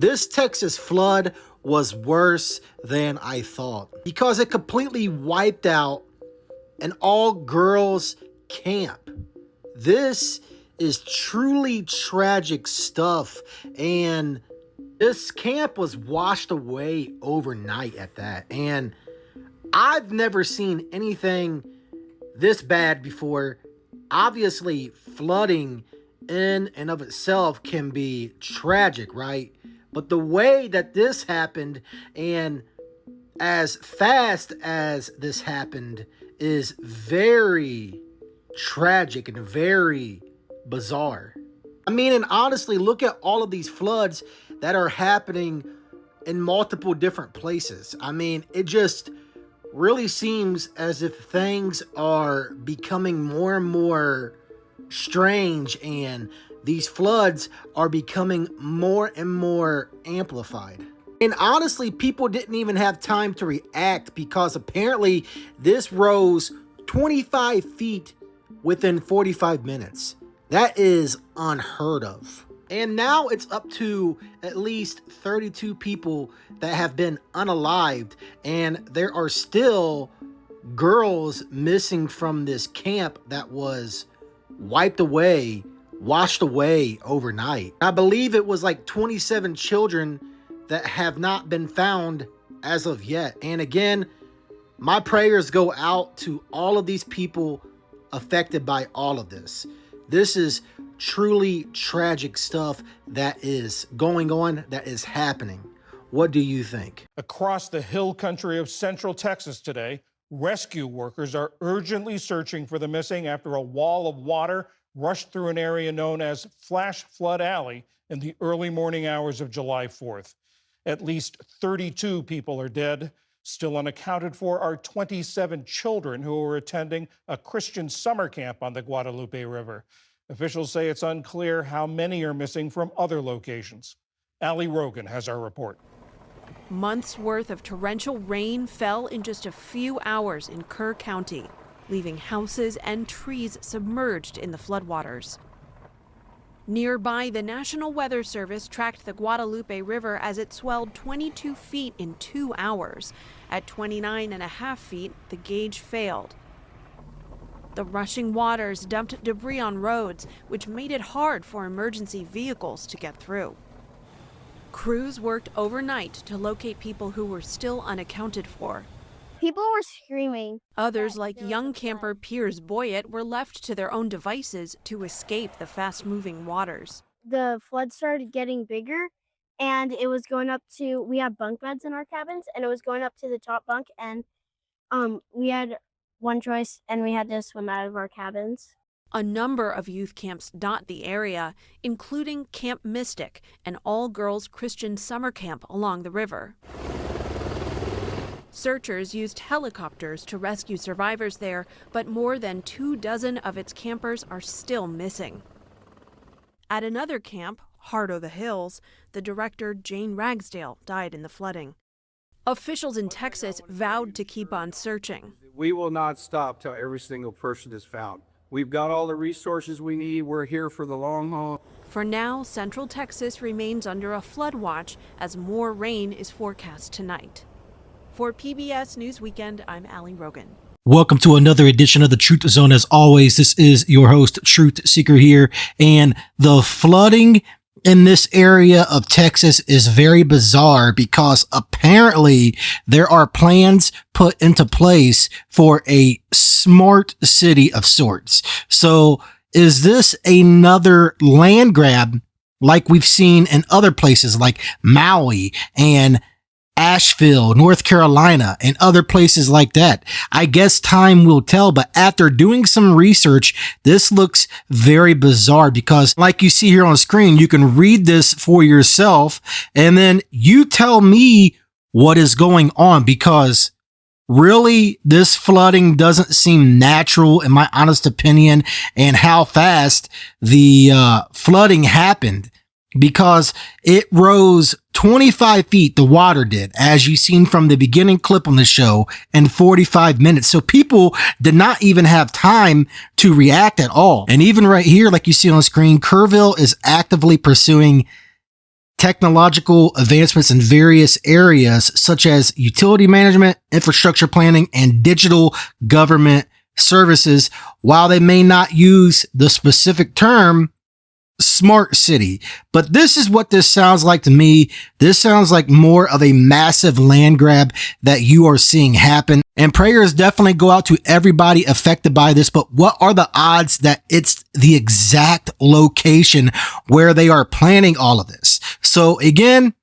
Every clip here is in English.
This Texas flood was worse than I thought because it completely wiped out an all-girls camp. This is truly tragic stuff, and this camp was washed away overnight at that. And I've never seen anything this bad before. Obviously, flooding in and of itself can be tragic, right? But the way that this happened and as fast as this happened is very tragic and very bizarre. I mean, and honestly, look at all of these floods that are happening in multiple different places. I mean, it just really seems as if things are becoming more and more strange, and these floods are becoming more and more amplified. And honestly, people didn't even have time to react because apparently this rose 25 feet within 45 minutes. That is unheard of. And now it's up to at least 32 people that have been unalived, and there are still girls missing from this camp that was wiped away, washed away overnight. I believe it was like 27 children that have not been found as of yet. And again, my prayers go out to all of these people affected by all of this. This is truly tragic stuff that is going on, that is happening. What do you think? Across the hill country of central Texas today, rescue workers are urgently searching for the missing after a wall of water rushed through an area known as Flash Flood Alley in the early morning hours of July 4th. At least 32 people are dead. Still unaccounted for are 27 children who were attending a Christian summer camp on the Guadalupe River. Officials say it's unclear how many are missing from other locations. Allie Rogan has our report. Months worth of torrential rain fell in just a few hours in Kerr County, leaving houses and trees submerged in the floodwaters. Nearby, the National Weather Service tracked the Guadalupe River as it swelled 22 feet in 2 hours. At 29.5 feet, the gauge failed. The rushing waters dumped debris on roads, which made it hard for emergency vehicles to get through. Crews worked overnight to locate people who were still unaccounted for. People were screaming. Others, like young camper Piers Boyett, were left to their own devices to escape the fast-moving waters. The flood started getting bigger, and it was going up to, we have bunk beds in our cabins, and it was going up to the top bunk, and we had one choice, and we had to swim out of our cabins. A number of youth camps dot the area, including Camp Mystic, an all-girls Christian summer camp along the river. Searchers used helicopters to rescue survivors there, but more than 24 of its campers are still missing. At another camp, Heart o' the Hills, the director Jane Ragsdale died in the flooding. Officials in Texas vowed to keep on searching. We will not stop till every single person is found. We've got all the resources we need. We're here for the long haul. For now, Central Texas remains under a flood watch as more rain is forecast tonight. For PBS News Weekend, I'm Allie Rogan. Welcome to another edition of the Truth Zone. As always, this is your host, Truth Seeker here. And the flooding in this area of Texas is very bizarre because apparently there are plans put into place for a smart city of sorts. So is this another land grab like we've seen in other places like Maui and Asheville, North Carolina, and other places like that? I guess time will tell, but after doing some research, this looks very bizarre because like you see here on screen, you can read this for yourself and then you tell me what is going on, because really this flooding doesn't seem natural in my honest opinion, and how fast the flooding happened, because it rose 25 feet, the water did, as you've seen from the beginning clip on the show, in 45 minutes. So people did not even have time to react at all. And even right here, like you see on the screen, Kerrville is actively pursuing technological advancements in various areas such as utility management, infrastructure planning, and digital government services, while they may not use the specific term smart city. But this is what this sounds like to me. This sounds like more of a massive land grab that you are seeing happen. And prayers definitely go out to everybody affected by this. But what are the odds that it's the exact location where they are planning all of this? So again,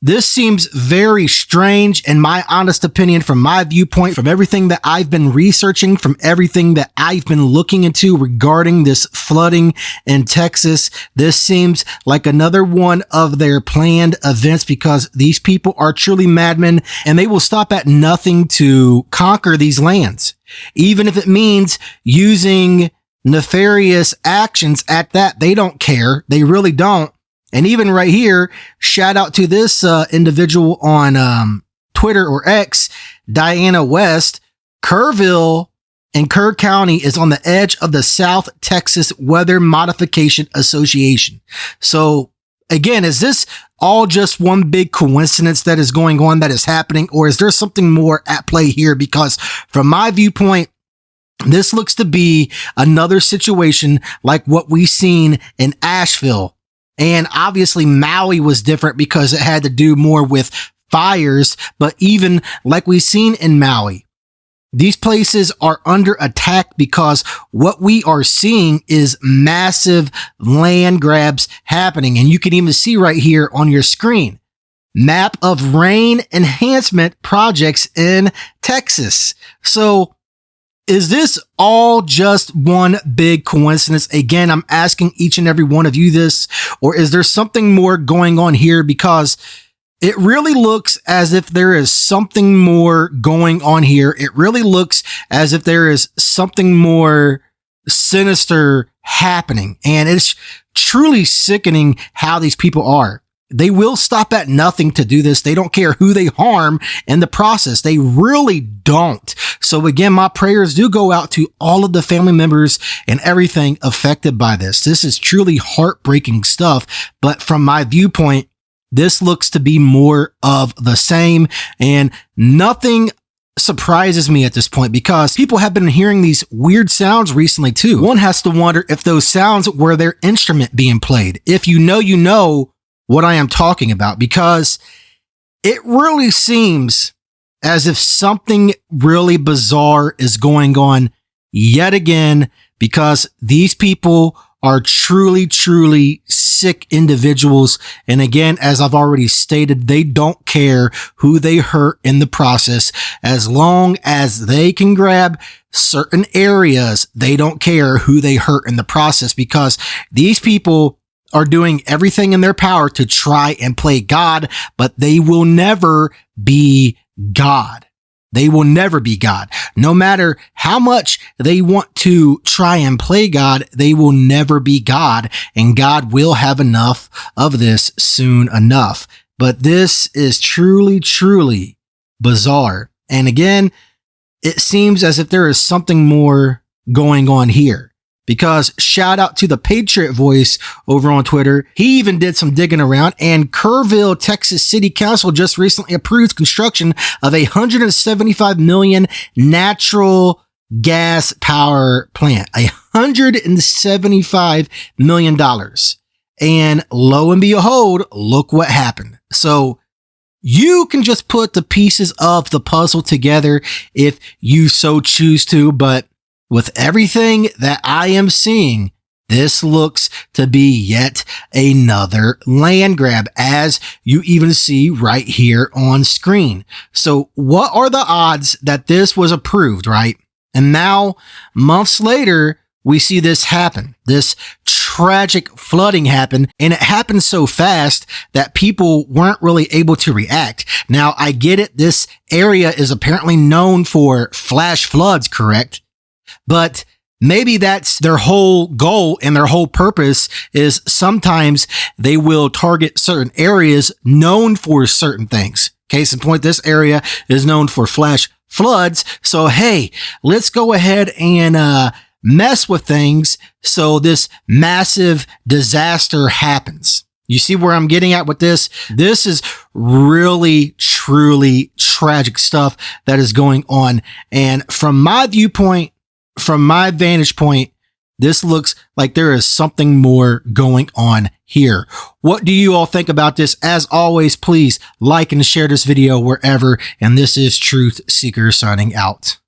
this seems very strange, in my honest opinion, from my viewpoint, from everything that I've been researching, from everything that I've been looking into regarding this flooding in Texas. This seems like another one of their planned events, because these people are truly madmen and they will stop at nothing to conquer these lands, even if it means using nefarious actions at that. They don't care. They really don't. And even right here, shout out to this individual on Twitter or X, Diana West. Kerrville and Kerr County is on the edge of the South Texas Weather Modification Association. So again, is this all just one big coincidence that is going on, that is happening, or is there something more at play here? Because from my viewpoint, this looks to be another situation like what we seen in Asheville. And obviously Maui was different because it had to do more with fires. But even like we've seen in Maui, these places are under attack because what we are seeing is massive land grabs happening. And you can even see right here on your screen, map of rain enhancement projects in Texas. So is this all just one big coincidence? Again, I'm asking each and every one of you this, or is there something more going on here? Because it really looks as if there is something more going on here. It really looks as if there is something more sinister happening. And it's truly sickening how these people are. They will stop at nothing to do this. They don't care who they harm in the process. They really don't. So again, my prayers do go out to all of the family members and everything affected by this. This is truly heartbreaking stuff. But from my viewpoint, this looks to be more of the same, and nothing surprises me at this point, because people have been hearing these weird sounds recently too. One has to wonder if those sounds were their instrument being played. If you know what I am talking about, because it really seems as if something really bizarre is going on yet again, because these people are truly, truly sick individuals. And again, as I've already stated, they don't care who they hurt in the process. As long as they can grab certain areas, they don't care who they hurt in the process, because these people are doing everything in their power to try and play God, but they will never be God. They will never be God. No matter how much they want to try and play God, they will never be God, and God will have enough of this soon enough. But this is truly, truly bizarre. And again, it seems as if there is something more going on here. Because shout out to the Patriot Voice over on Twitter. He even did some digging around, and Kerrville, Texas City Council just recently approved construction of a $175 million natural gas power plant. $175 million. And lo and behold, look what happened. So you can just put the pieces of the puzzle together if you so choose to, but with everything that I am seeing, this looks to be yet another land grab, as you even see right here on screen. So what are the odds that this was approved, right? And now, months later, we see this happen. This tragic flooding happen, and it happened so fast that people weren't really able to react. Now, I get it. This area is apparently known for flash floods, correct? But maybe that's their whole goal, and their whole purpose is sometimes they will target certain areas known for certain things. Case in point, this area is known for flash floods. So, hey, let's go ahead and mess with things so this massive disaster happens. You see where I'm getting at with this? This is really, truly tragic stuff that is going on. And from my viewpoint, from my vantage point, this looks like there is something more going on here. What do you all think about this? As always, please like and share this video wherever. And this is Truth Seeker signing out.